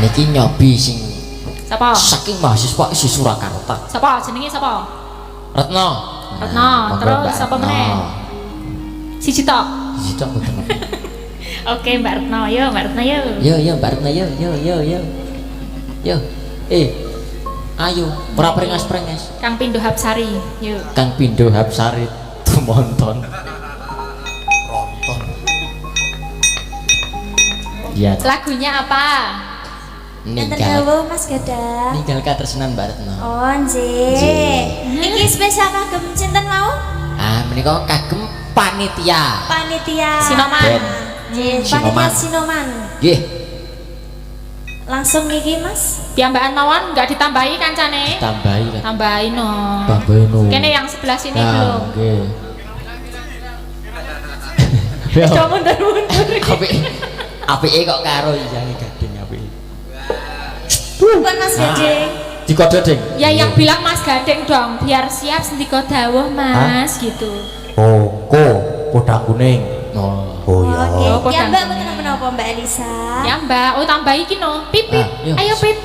niki nyobi sing Sapa? saking mahasiswa isi Surakarta. Sapa jenenge sapa? Retno. Retno, terus sapa meneh? Siji tok. Siji tok mboten. Oke, Mbak Retno, yo Mbak Retno yo. Yo Mbak Retno yo. Yo. Ayo, ora prengas-prengas. Kang Pindo Hapsari, yuk. Kang Pindo Hapsari tumonton. Ronton. Iya. Lagunya apa? Ninggal. Mas Gadang. Ninggal katresnan Mbak Retno. Oh, nggih. Iki spesial kagem cinten mau? Menika kagem panitia. Panitia. Sinoman. Nggih, Sinoman. panitia Sinoman. Nggih. Langsung iki, Mas. Piambaan mawon enggak ditambahi kancane? Tambahi lah. Tambahin no. Tambahin no. Kene yang sebelah sini belum. Nggih. Coba mundur-mundur. Apike kok karo iyange gading apike. Bukan Mas Gading. Dikode ding. Ya yang bilang Mas Gading dong, biar siap sendika dawuh Mas gitu. Oh, podang kuning. Oh ya. Oke. Oh, Ya podang Mbak, kuning. mboten menapa Mbak Elisa. Ya Mbak, oh tambahi iki no. Pipit. Yo. Ayo Pip.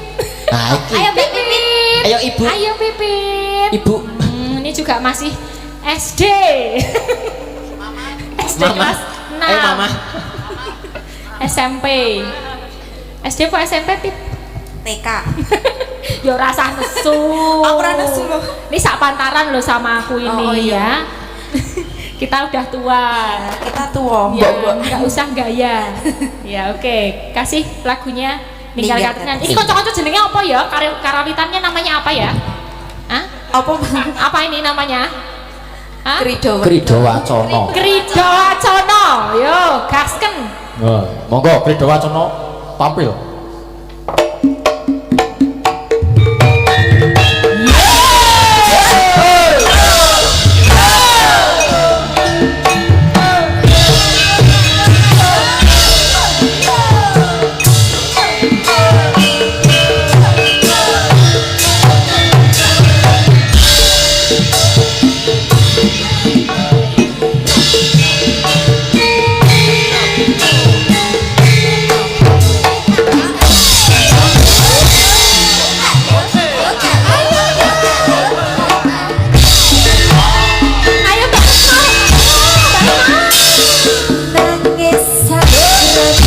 Nah, iki. Ayo Mbak Pipit. Ayo Ibu. Ayo Pipit. Ibu. Ini juga masih SD. SD Mama. kelas 6. Ayo Mama. SMP. SD apa SMP Pip? TK. Yo rasa nesu. Aku ora nesu loh. Ini sak pantaran loh sama aku ini Oh, ya. iya. Kita udah tua. Kita tua, Ya, Mbak. nggak usah gaya. Ya oke, kasih lagunya Ninggal Ninggal Katresnan. Katresnan. Ini kocok-kocok jenenge apa ya? Karawitannya namanya apa ya? Hah? Apa Apa ini namanya? Hah? Krido? Krido Wacana. Krido Wacana. Yo, gasken. Monggo Krido Wacana tampil. Ayo Mbak Nangis sakit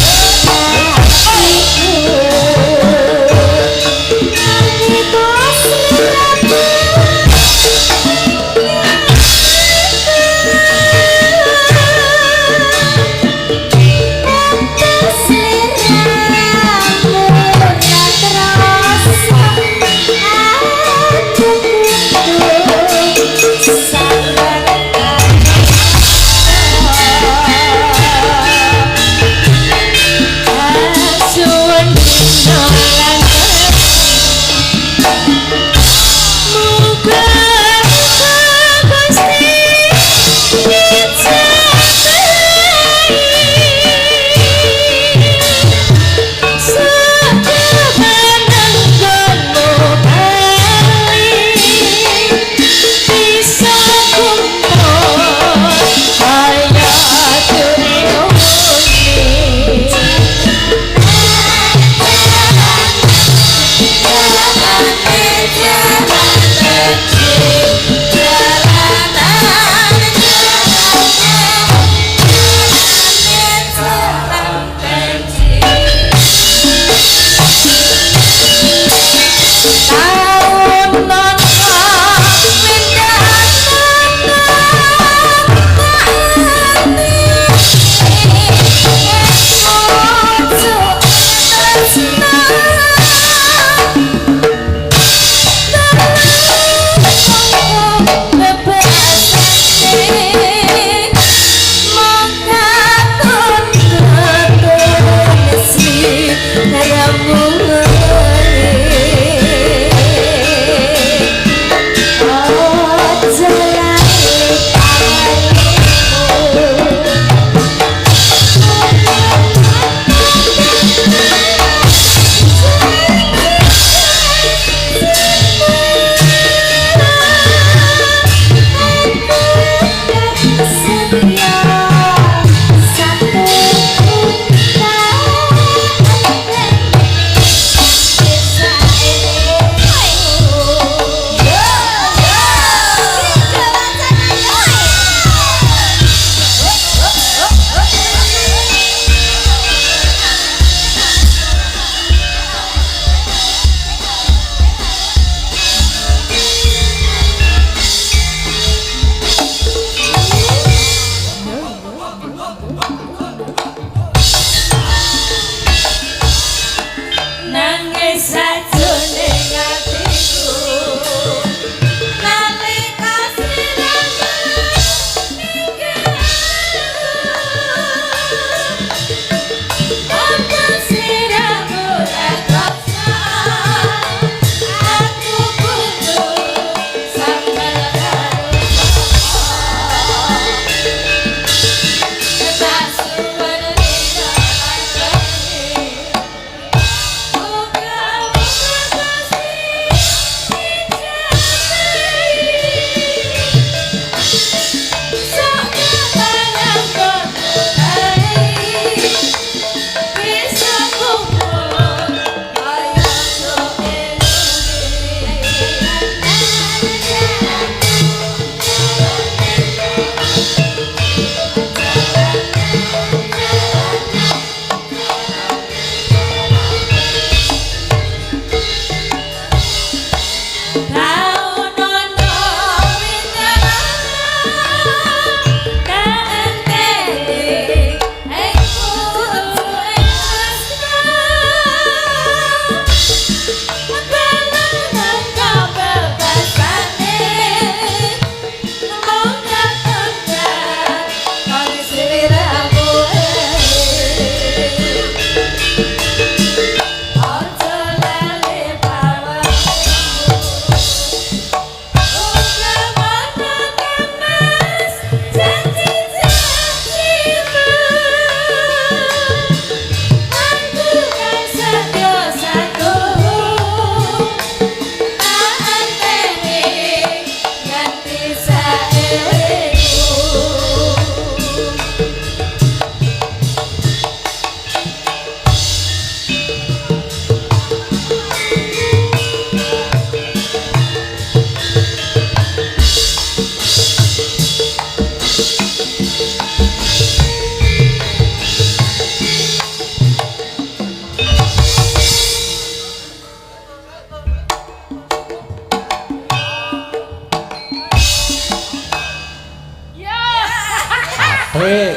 Bre.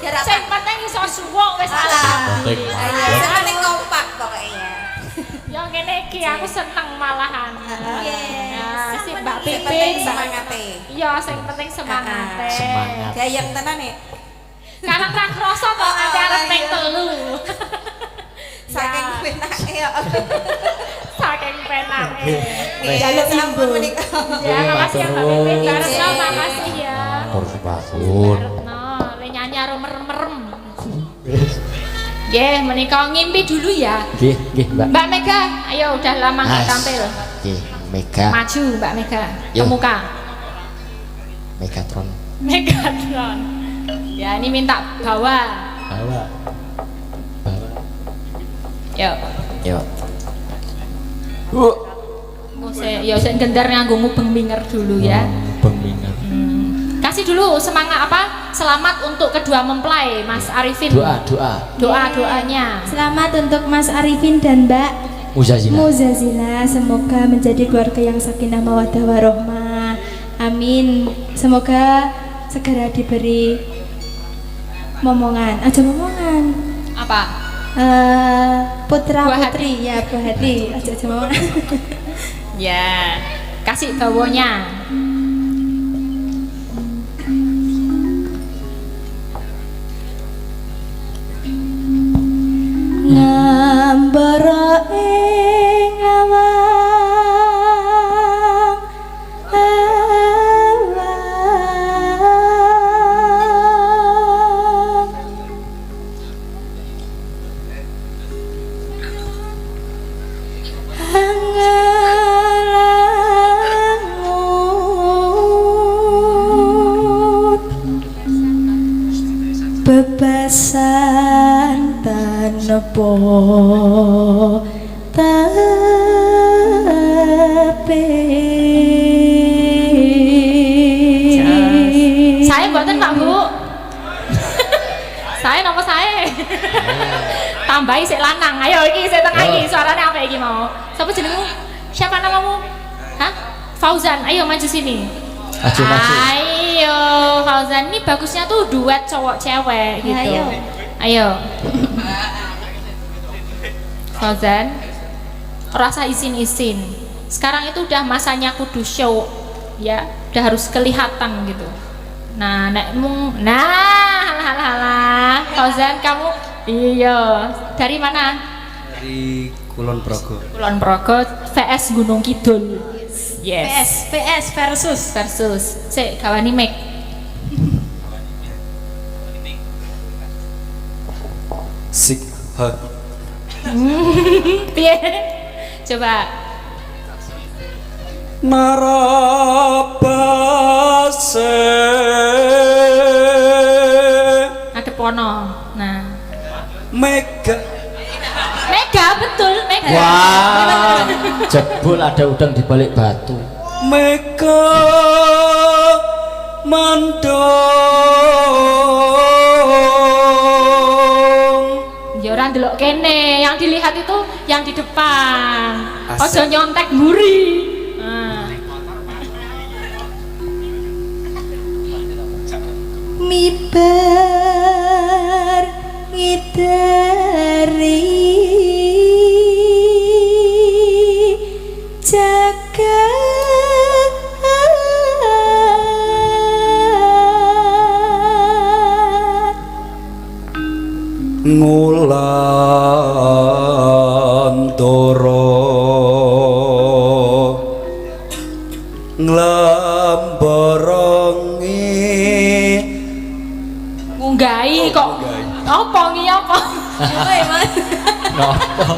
Biar apa? Sing penting iso suwuk wis Penting. Ayo, seneng kompak pokoknya. Ya ngene iki aku seneng malahan. Ya, si Mbak Penting Pipin semangate. Iya, sing penting semangate. Semangat. Gayeng tenan nih. Karena ra kroso to ate arep ping 3. Saking penake ya. Saking penake. Jaluk sampun menika. Ya, makasih ya Mbak Pipin. Baretno makasih ya. Tur sepakun. Baretno, le nyanyi karo merem-merem. Nggih, menika ngimpi dulu ya. Nggih, nggih, Mbak. Mbak Mega, ayo udah lama nggak Mas. tampil. Nggih, Mega. Maju Mbak Mega, Yo. ke muka. Megatron. Megatron. Ya, ini minta bawa. Bawa. Bawa. Yuk. Yuk. Ya sing gendar nganggo mubeng minger dulu ya. Bengingan. Kasih dulu semangat apa? Selamat untuk kedua mempelai Mas Arifin. Doa. Doa-doanya. Selamat untuk Mas Arifin dan Mbak Muzazila. Muzazila, semoga menjadi keluarga yang sakinah mawaddah warohmah. Amin. Semoga segera diberi momongan. Aja momongan. Apa? Putra Buah putri ya, buah hati. Aja momongan. Ya. Kasih bawanya. Ngambara ing awang bebasan tanpa tapi Saya mboten Pak Bu. Saya napa saya? Tambahi sik lanang. Ayo iki sik tengah iki suarane apa iki mau? Siapa jenengmu? Siapa namamu? Hah? Fauzan. Ayo maju sini. Maju. Ayo Fauzan, ini bagusnya tuh duet cowok cewek gitu. Ayo. Fauzan, rasa isin-isin. Sekarang itu udah masanya kudu show, ya, udah harus kelihatan gitu. Nah, halah. Fauzan kamu, iya, dari mana? Dari Kulon Progo. Kulon Progo vs Gunung Kidul. Yes. PS Versus. Sik, gawani mic. Sik hak. Piye? Coba. Narabase Ngadep ono. Nah. Mega Mega betul, Mega. Wah, jebul ada udang di balik batu. Mega mandong. Ya ora ndelok kene, yang dilihat itu yang di depan. Asik. Ojo nyontek mburi. Nah. mibar ngidari jagat Ngulantara nglambarangi Ngunggahi kok. Apa ngi apa? Nopo?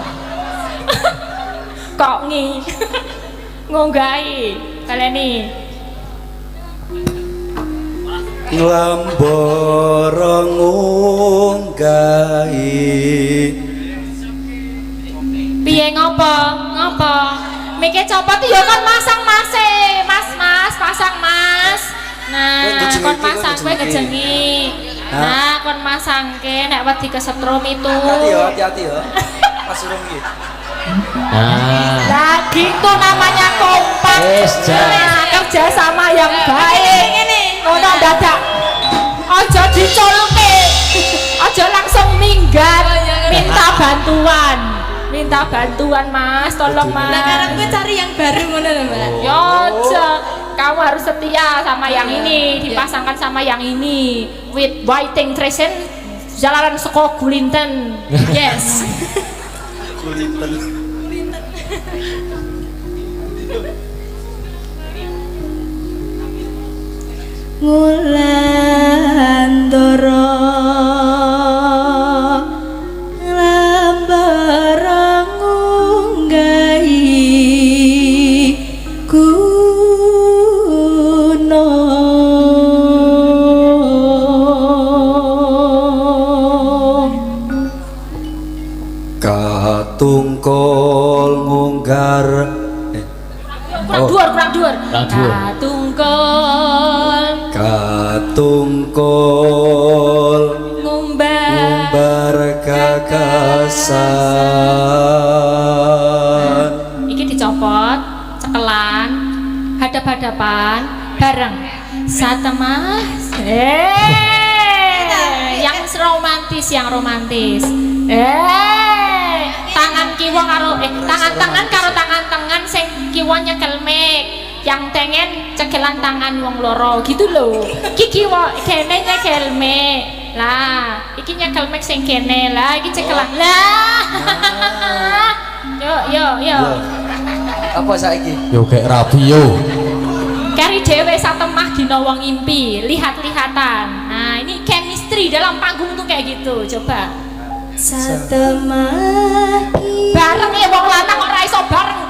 Kok ngi. Ngunggahi. Baleni. nglambarang ngunggahi Piye ngopo? Ngopo? Mike copot ya kan masang mase. Mas, pasang Mas. Nah, kon masang kowe kejengi. Nah, kon masangke nek wedi kesetrum itu. hati-hati ya pas urung iki Nah, Lah gitu namanya kompak. Wes, Jan. Nah, kerja sama yang baik. Ngono dadak. Aja diculke. Aja langsung minggat. Minta bantuan Mas, tolong Mas. Nah, karena gue cari yang baru ngono lho, Mbak. Ya aja. Kamu harus setia sama yang ini, dipasangkan sama yang ini. With Whiting Tresen jalanan seko Gulinten. Yes. Kulinten. Wulandara lambarang ngunggahi gunung Katungkol ngunggar Kurang dhuwur. Kurang dhuwur. Katungkol ngumbar gagasan. Iki dicopot, cekelan, hadap-hadapan, bareng. Satemas. Yang romantis. Tangan kiwa karo tangan karo tangan sing kiwa nyekel mic, yang tengen cekelan tangan wong loro gitu loh. Iki kiwa kene nyekel mic. Lah, iki nyekel mic sing kene. Lah, iki cekelan. Lah. Yo. Apa saiki? Yo kayak rabi yo. Kari dewe satemah dina wong impi, lihat-lihatan. Nah, ini chemistry dalam panggung tuh kayak gitu. Coba. satemah Bareng ya wong lanang kok ora iso bareng.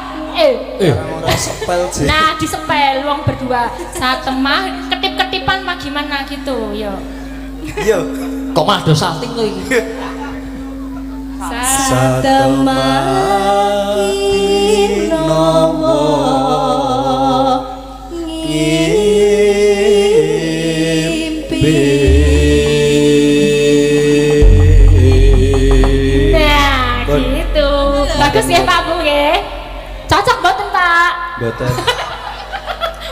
Ora sepel sih. Nah, disepel wong berdua. Satemah ketip-ketipan mah gimana gitu, yo. Yo. Kok malah do salting kok iki. satemah kinowo Nah, gitu. Bagus ya Pak Bu ya. Cocok boten Pak? Boten.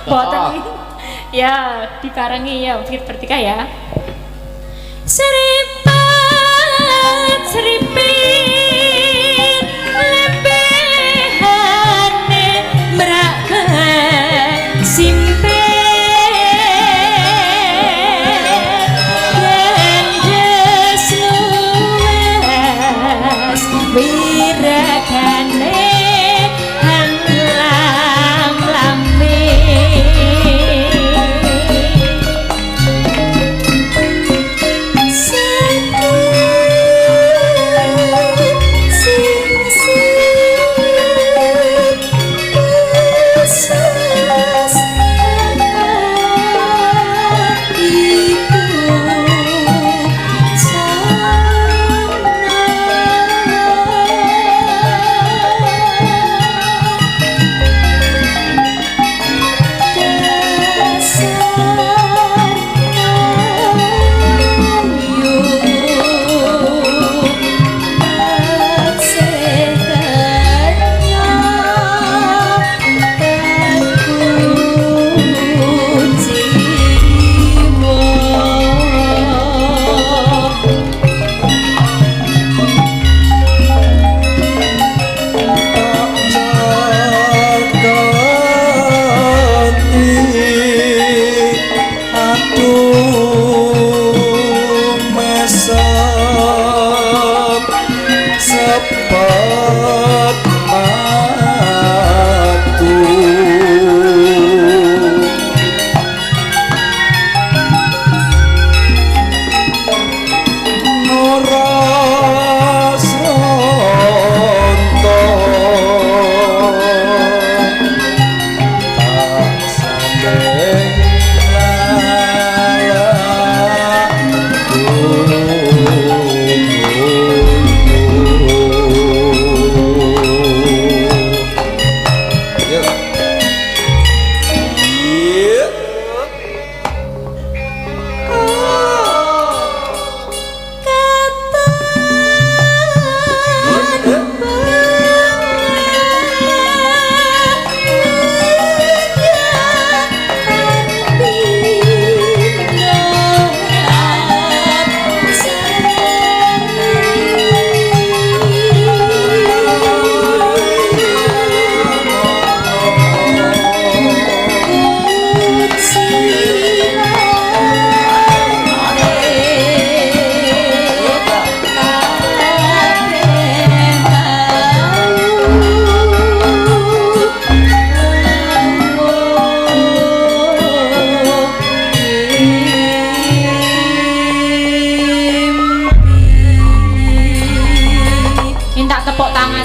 Boten. Ya, dibarengi ya, bertiga ya. Seripit lembehane merak simpen gendes luwes wirakane hanlam lambe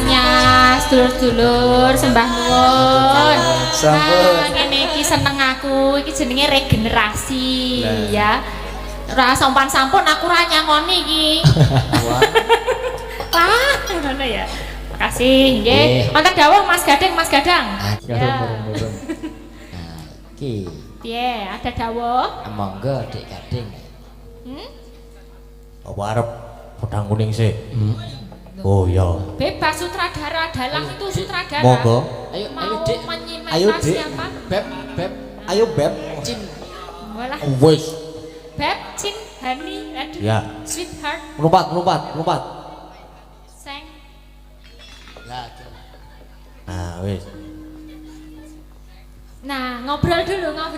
nyas dulur-dulur sembah nuwun. Sampun. Ngene iki seneng aku, iki jenenge regenerasi ya. Ora sampan-sampun aku ra nyangoni iki. Wah, ngono ya. Makasih nggih. Wonten dawuh Mas Gading, Mas Gadang. Murung-murung. Nah, iki Piye, ada dawuh? monggo Dik Gading. Apa arep pedang kuning sih? Oh iya. Bebas sutradara, dalang itu sutradara. Monggo. Ayo Mau Dik. menyimak Ayo, Dik. siapa? Beb, Beb. Ayo Beb. Cin. Walah, Wis. Beb, Cin, Hani, aduh. Ya. Sweetheart, Lompat. Seng. Lah, Nah, wis. Nah, ngobrol dulu. Nah,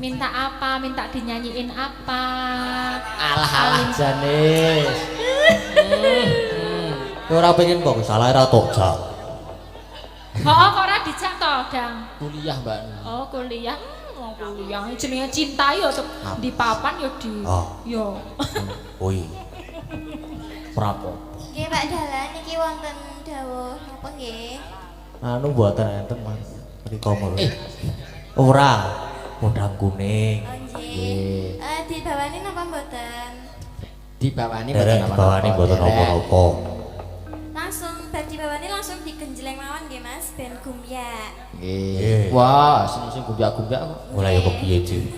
Minta apa? Minta dinyanyiin apa? alah jane. Kowe ora pengen kok salah ra tok jak. Oh, kok ora dijak to, Dang? Kuliah, Mbak. Oh, kuliah. Kuliah jenenge cinta yo di papan yo di. Oh. Yo. Oi. Prapo. Nggih Pak Dalan iki wonten dawuh napa nggih? Anu mboten enten, Mas. Mriko mulu. Ora. Pedang kuning. Oh nggih. Dibawani napa mboten? Dibawani Derek dibawani mboten apa-apa. Langsung bar dibawani langsung digenjleng mawon nggih Mas ben gumyak. Nggih. Wah, sing gumbyak-gumbyak kok. Mulai yo kepiye, Ci?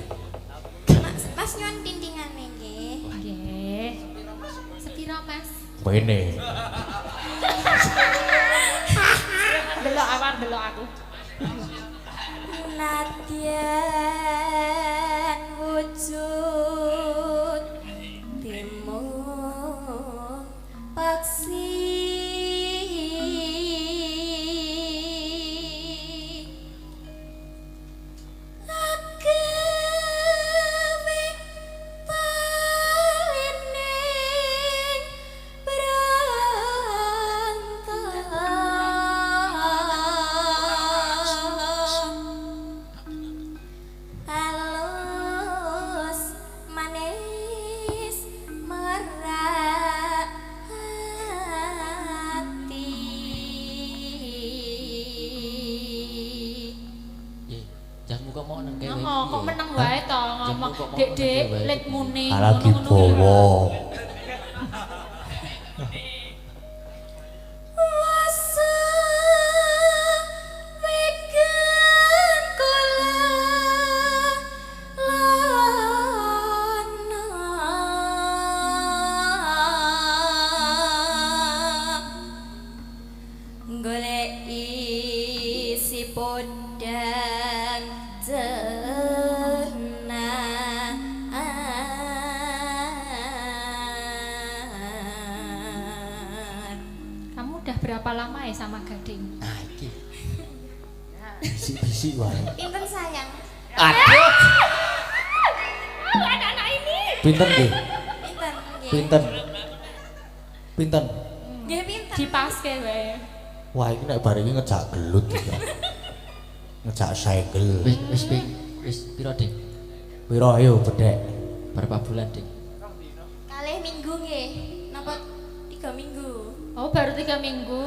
Mas nyuwun tintingane nggih. Nggih. Sepiro, Mas? Bene. Delok aku. Nadyan wujud timun paksi agawe talining berantam halus manis merak hati. Nggih. Jangan kok mau nang kene. Ngomong kok meneng wae to ngomong. Dek-dek let muni. Lagi ngono-ngono ya. bawa. Wasa wegan kula lana golek isi podang tenan. Kamu udah berapa lama ya sama Gading? Nah, iki. Bisik-bisik wae. Pinten sayang? Aduh. Anak-anak ini. Pinten nggih? Pinten nggih? Pinten? Nggih pinten? Dipaske wae. Wah, iki nek bar iki ngejak gelut iki. Ngejak segel. Wis piro, Dik? Piro ayo bedek? Berapa bulan, Dik? Kalih minggu nggih. Napa 3 minggu? Oh, baru 3 minggu.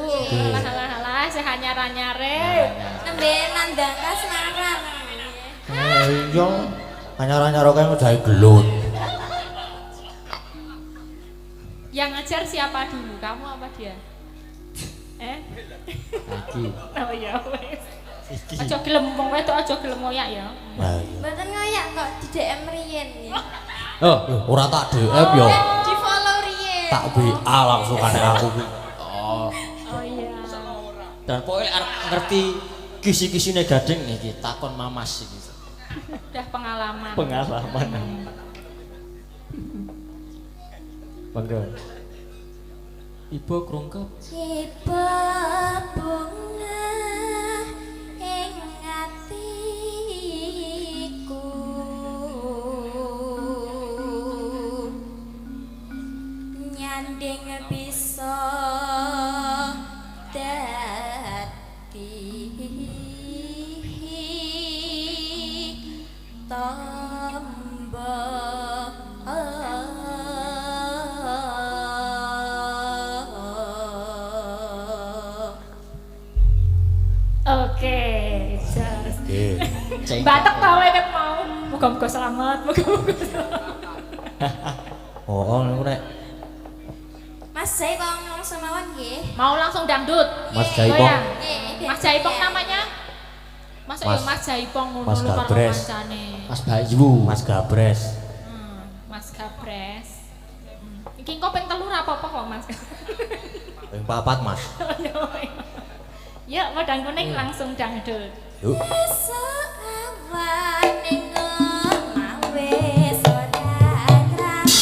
Halah, saya nyare. Nembe nandang kasmaran. Iya. Anyar-anyar kae ngejahi gelut. Yang ngajar siapa dulu? Kamu apa dia? Iki. Oh ya wes. Aja gelem wong wedok aja gelem ngoyak ya. Nah, iya. Mboten ngoyak kok di DM riyen nggih. Oh, ora tak DM yo. Di follow riyen. Tak WA langsung kane aku kuwi. Oh. Oh iya. Dan pokoknya arep ngerti kisi-kisine Gading iki takon Mamas iki. Udah pengalaman. Pengalaman. Bangga. Ibu krungkep. Tiba bunga ing atiku nyanding bisa dadi tambah Batek tau ket mau. Muga-muga selamat, muga-muga selamat. Oh, ngono nek Mas Jaipong langsung mawon nggih. Mau langsung dangdut. Mas Jaipong. Goyang. Nggih. Mas Jaipong namanya? Mas ya Mas Jaipong ngono Mas lho karo Gabres. kancane. Mas Bayu. Mas Gabres. Mas Gabres. Iki engko ping 3 ora apa-apa kok Mas. Ping 4 Mas. Ya, wedang kuning langsung dangdut. Yuk. Esuk awan ning wis ora krasa.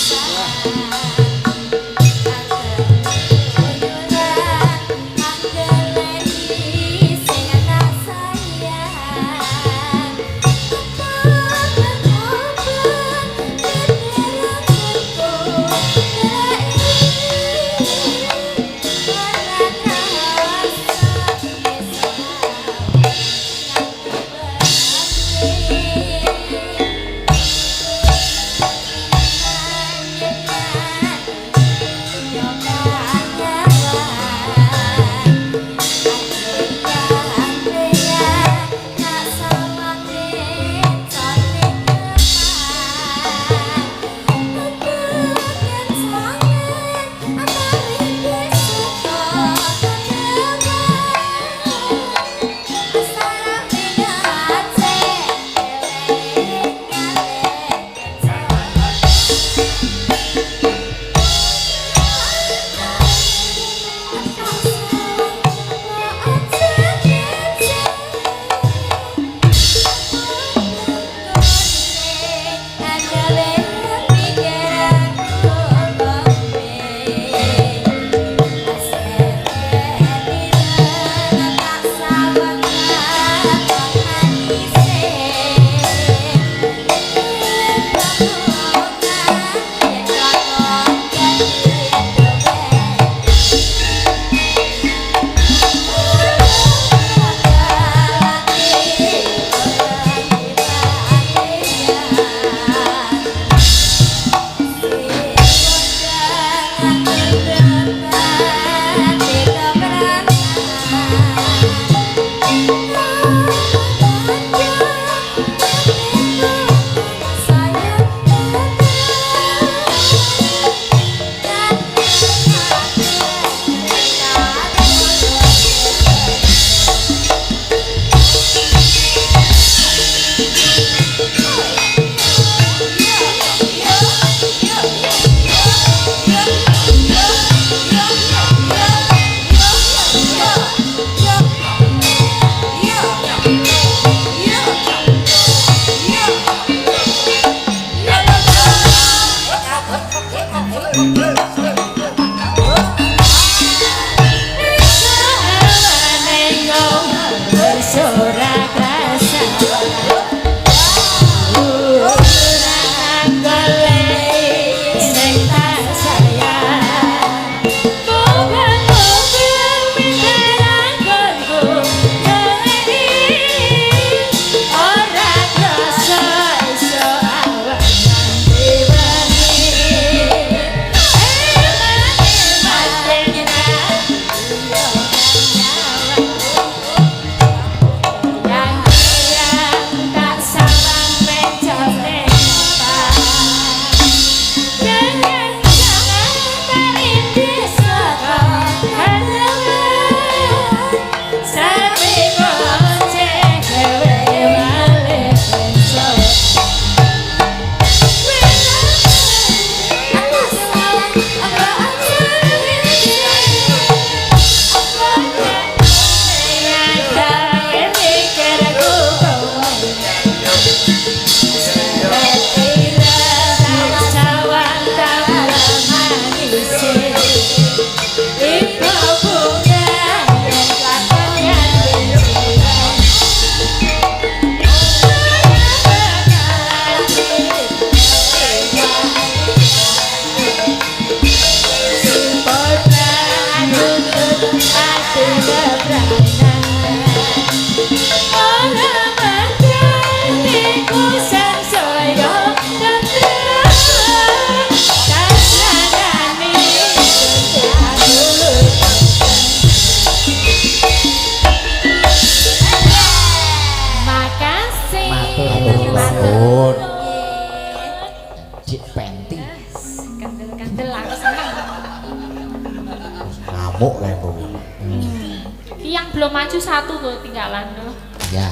yang belum maju satu tuh tinggalan tuh. Ya,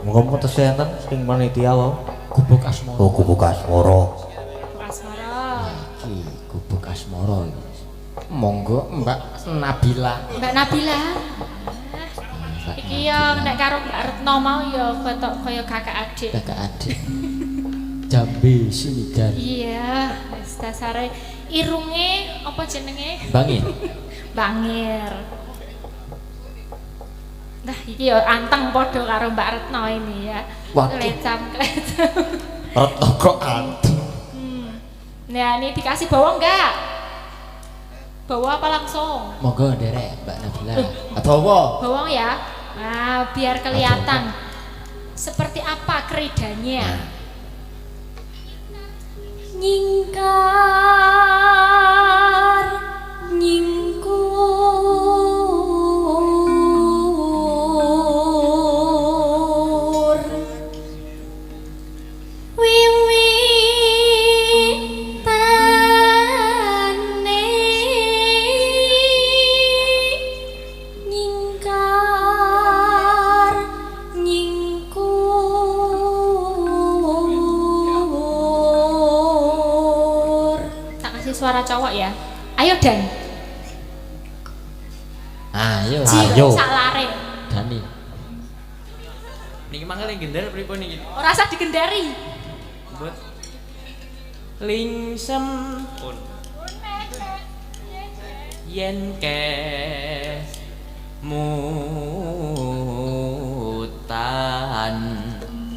Muga-muga tes enten sing panitia wae. Gubuk Asmoro. Oh, Gubuk Asmoro. Asmara. Iki Gubuk Asmoro. Monggo Mbak Nabila. Mbak Nabila. Iki ya nek karo Mbak Retno mau ya foto kaya kakak adik. Kakak adik. Jambe sini kan. Iya, wis dasare irunge apa jenenge? Bangir. Bangir. Nah, iki ya anteng padha karo Mbak Retno ini ya. Waduh. Klecam. Retno kok anteng. Nah, ini dikasih bawang enggak? Bawa apa langsung? Monggo nderek Mbak Nabila. Bawa. Bawang ya. Nah, biar kelihatan seperti apa keridanya. Nyingkar nyingkur wiwitane nyingkar nyingkur. Tak kasih suara cowok ya. Ayo Dan. Ayo. Ayo. Salare. Dani. Niki mangkel gendar pripun niki? Ora usah digendari. Mbut. Lingsem pun. Yen ke mutan.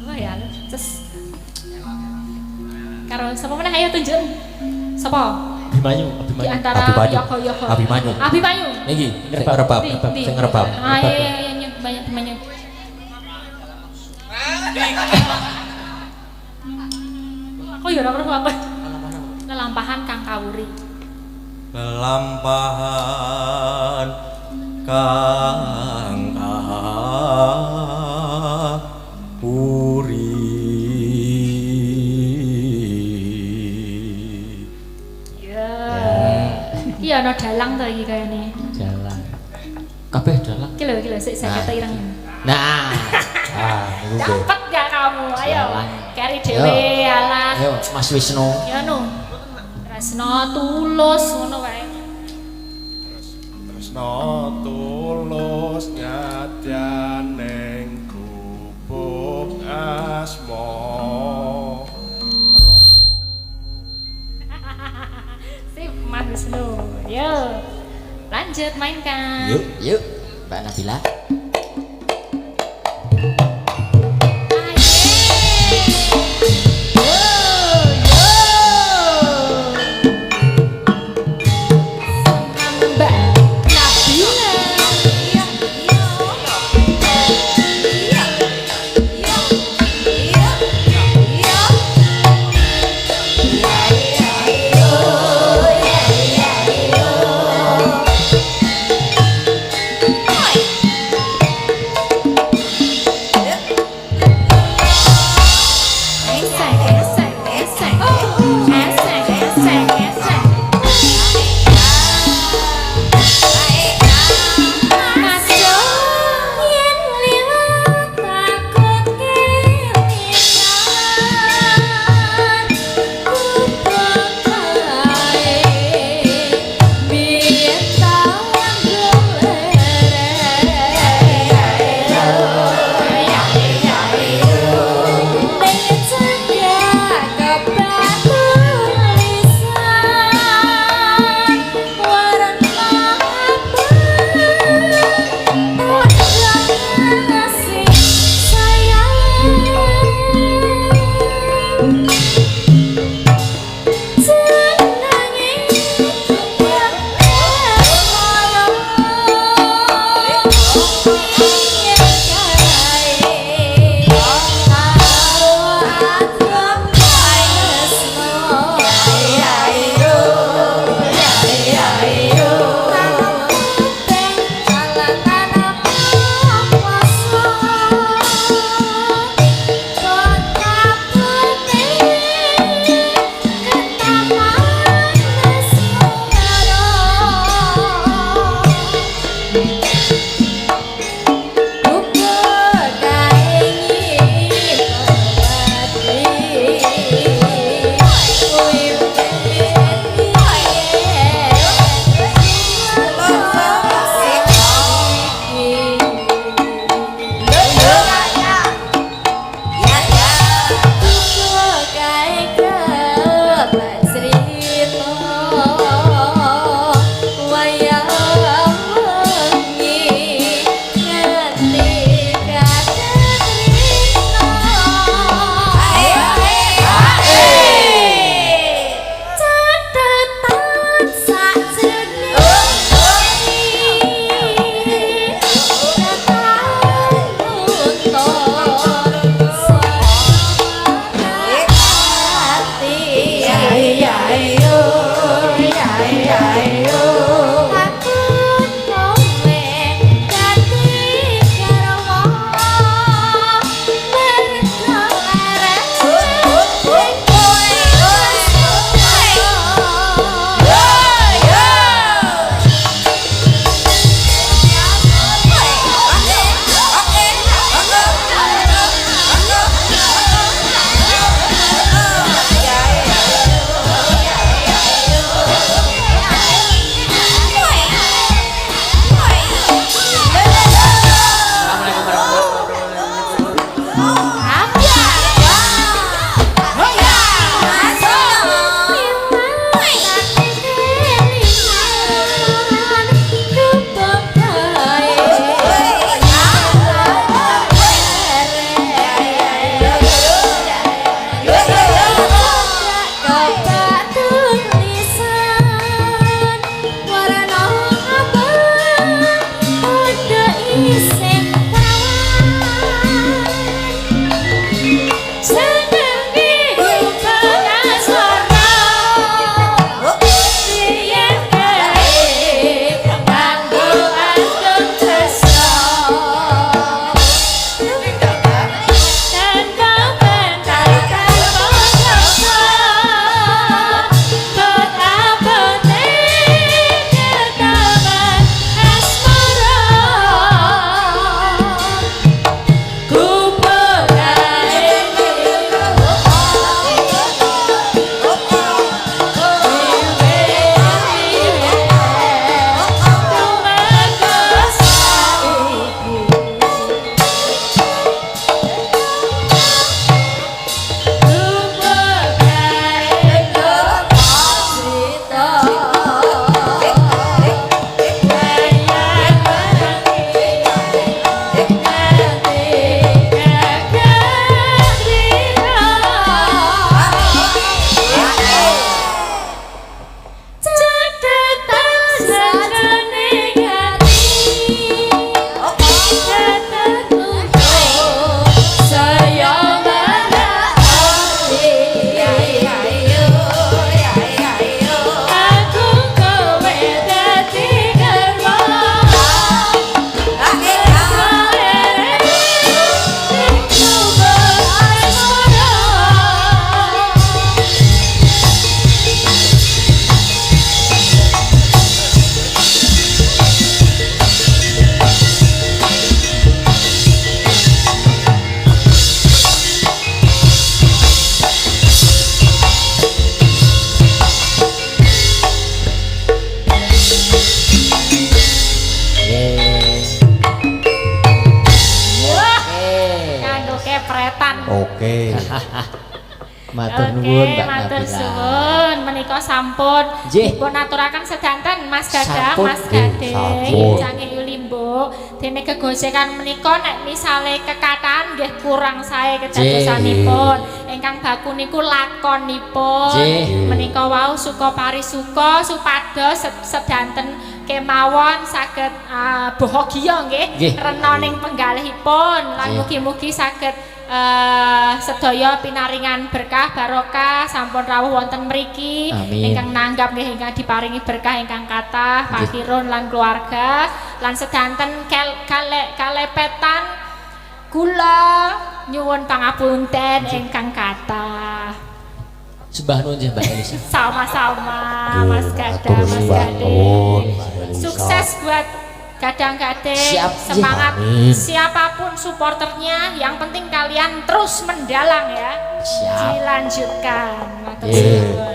Oh ya, ces. Karo sapa meneh ayo tunjuk. Sapa? Abimanyu, Di Abimanyu. antara Abimanyu. Yoko. Abimanyu. Abimanyu. Niki, Sing ngerebab, Di. sing ngerebab. Ah iya banyak Abimanyu. Aku ya ora perlu apa. Lelampahan Kang Kawuri. Lelampahan kang puri. Ya. Iya ana dalang to iki kayane. jalan. Kabeh dalang. Iki lho sik saya kata ireng. Nah, Ah, niku nggih. Cepet gak kamu? Ayo. Jalan. Kari dhewe alas. ayo Mas Wisnu. Ya no. Tresno tulus ngono wae. Tresno tulus nyadyan ning Gubuk Asmoro. Sip Mas Wisnu. Yo. Lanjut mainkan. Yuk, Mbak Nabila. karaoke. Matur nuwun Mbak matur Nabila. suwun menika sampun Nggih. dipun aturaken sedanten Mas Gadah, Sampun. Mas Gading, Sampun. Canggih Yulimbo. Dene kegojekan menika nek misale kekathah nggih kurang sae kedadosanipun. Ingkang baku niku lakonipun. Nggih. Menika wau suka parisuka supados sedanten kemawon saged bahagia nggih Nggih. renoning penggalihipun lan Nggih. mugi-mugi saged sedaya pinaringan berkah barokah sampun rawuh wonten mriki Amin. ingkang nanggap nggih ingkang diparingi berkah ingkang kathah pakirun lan keluarga lan sedanten kalepetan kula nyuwun pangapunten ingkang kathah. Sembah nuwun nggih Mbak Elisa. Sama-sama Mas Gadah, Atur Mas sembah Gading. nuwun, Mbak Elisa. Sukses buat Gadang-gading, Siap, semangat amin. siapapun supporternya, yang penting kalian terus mendalang ya. Siap. Dilanjutkan. Matur Iya. suwun.